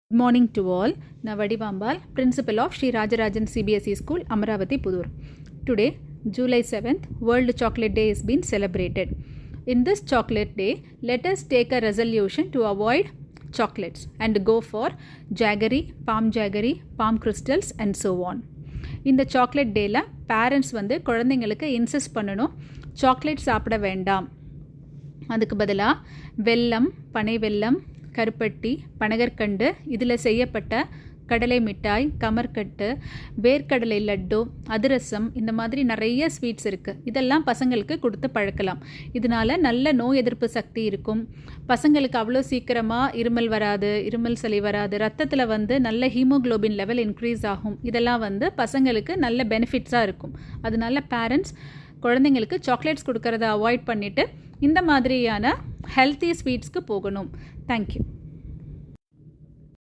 Good morning to all. Navadi Vambal, Principal of Sri Rajarajan CBSE School, Amaravati, Pudur. Today, July 7th, World Chocolate Day is being celebrated. In this chocolate day, let us take a resolution to avoid chocolates and go for jaggery, palm crystals and so on. இந்த chocolate டேயில் parents குழந்தைங்களுக்கு insist பண்ணணும் chocolate சாப்பிட வேண்டாம். அதுக்கு பதிலாக வெல்லம், பனை வெல்லம், கருப்பட்டி, பனகற்கண்டு, இதில் செய்யப்பட்ட கடலை மிட்டாய், கமர்கட்டு, வேர்க்கடலை லட்டு, அதிரசம், இந்த மாதிரி நிறைய ஸ்வீட்ஸ் இருக்குது. இதெல்லாம் பசங்களுக்கு கொடுத்து பழக்கலாம். இதனால் நல்ல நோய் எதிர்ப்பு சக்தி இருக்கும். பசங்களுக்கு அவ்வளோ சீக்கிரமாக இருமல் சளி வராது. ரத்தத்தில் நல்ல ஹீமோக்ளோபின் லெவல் இன்க்ரீஸ் ஆகும். இதெல்லாம் பசங்களுக்கு நல்ல பெனிஃபிட்ஸாக இருக்கும். அதனால பேரண்ட்ஸ் குழந்தைங்களுக்கு சாக்லேட்ஸ் கொடுக்கறத அவாய்ட் பண்ணிவிட்டு இந்த மாதிரியான ஹெல்த்தி ஸ்வீட்ஸ்க்கு போகணும். தேங்க்யூ.